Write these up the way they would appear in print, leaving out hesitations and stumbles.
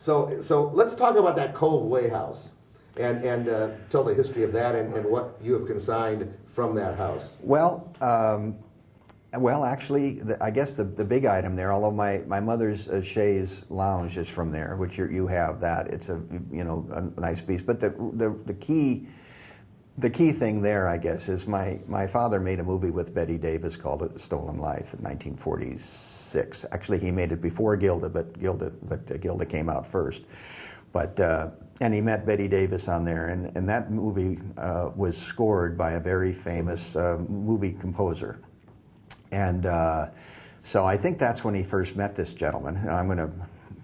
So let's talk about that Cove Way house, and tell the history of that and what you have consigned from that house. Well, actually, I guess the big item there, although my mother's chaise lounge is from there, which you have that. It's a nice piece. But the key thing there, I guess, is my father made a movie with Bette Davis called A Stolen Life in 1946. Actually, he made it before Gilda, but Gilda came out first. But and he met Bette Davis on there, and that movie was scored by a very famous movie composer. And so I think that's when he first met this gentleman. And I'm going to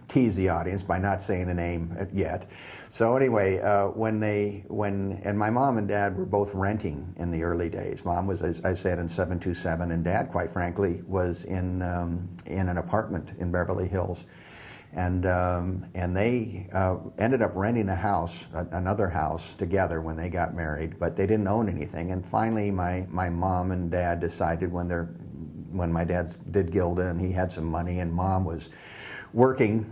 tease the audience by not saying the name yet. So anyway, and my mom and dad were both renting in the early days. Mom was, as I said, in 727, and Dad, quite frankly, was in an apartment in Beverly Hills. And they ended up renting a house, another house, together when they got married, but they didn't own anything. And finally, my mom and dad decided when my dad did Gilda and he had some money and Mom was working,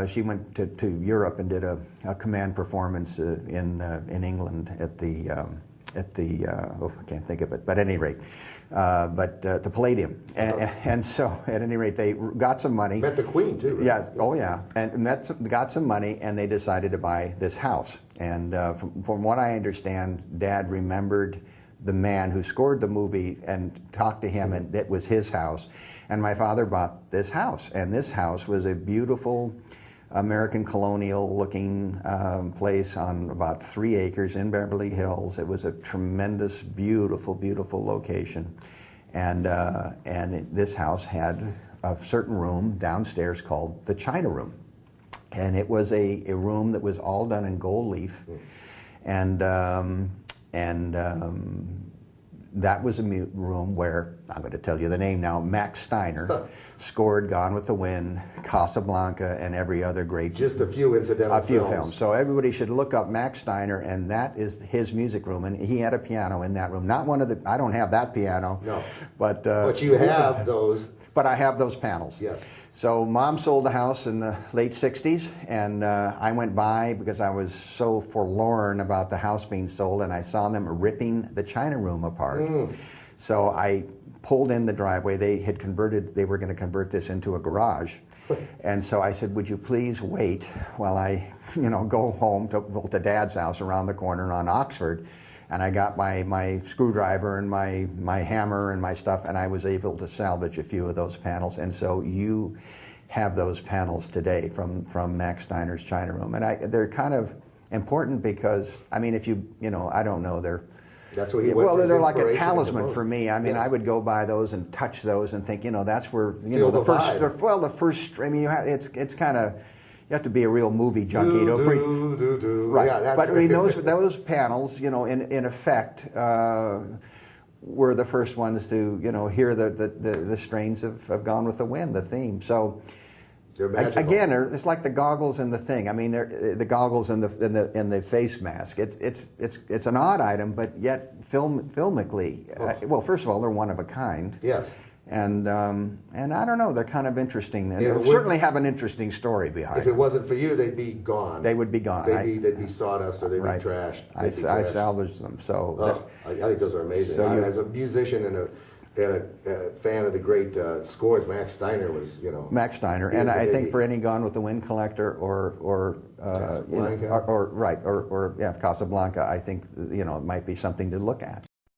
she went to Europe and did a command performance in England at the I can't think of it, but at any rate, the Palladium, and so at any rate they got some money. Met the Queen too, right? Yeah, oh yeah, and got some money, and they decided to buy this house. And from what I understand, Dad remembered the man who scored the movie and talked to him, and it was his house. And my father bought this house, and this house was a beautiful American colonial-looking place on about 3 acres in Beverly Hills. It was a tremendous, beautiful, beautiful location, and this house had a certain room downstairs called the China Room, and it was a room that was all done in gold leaf, and that was a room where, I'm going to tell you the name now, Max Steiner scored Gone with the Wind, Casablanca, and every other great... Just a few incidental films. A few films. So everybody should look up Max Steiner, and that is his music room, and he had a piano in that room. Not one of the... I don't have that piano. No. But you have those... But I have those panels. Yes. So Mom sold the house in the late 60s, and I went by because I was so forlorn about the house being sold, and I saw them ripping the China Room apart. So I pulled in the driveway. They were going to convert this into a garage. And so I said, would you please wait while I go home to Dad's house around the corner on Oxford. And I got my screwdriver and my hammer and my stuff, and I was able to salvage a few of those panels. And so you have those panels today from Max Steiner's China Room. And they're kind of important because, I mean, if I don't know, that's where he went for his they're like a inspiration talisman for me. I mean, yes. I would go by those and touch those and think, that's where, Feel the first, I mean, it's kind of, you have to be a real movie junkie to appreciate. Right, yeah, but I mean those panels, in effect, were the first ones to hear the strains of Gone with the Wind, the theme. So they're magical. Again, it's like the goggles and the thing. I mean, the goggles and the face mask. It's an odd item, but yet filmically, well, first of all, they're one of a kind. Yes. And I don't know, they're kind of interesting. And Yeah, they certainly have an interesting story behind If it wasn't for you, they'd be gone. They would be gone. They'd be sawdust or they'd Right. be trashed. I salvaged them. So I think those are amazing. So As a musician and a fan of the great scores, Max Steiner was, Max Steiner, and I think for any Gone with the Wind collector or Casablanca. or Casablanca, I think it might be something to look at.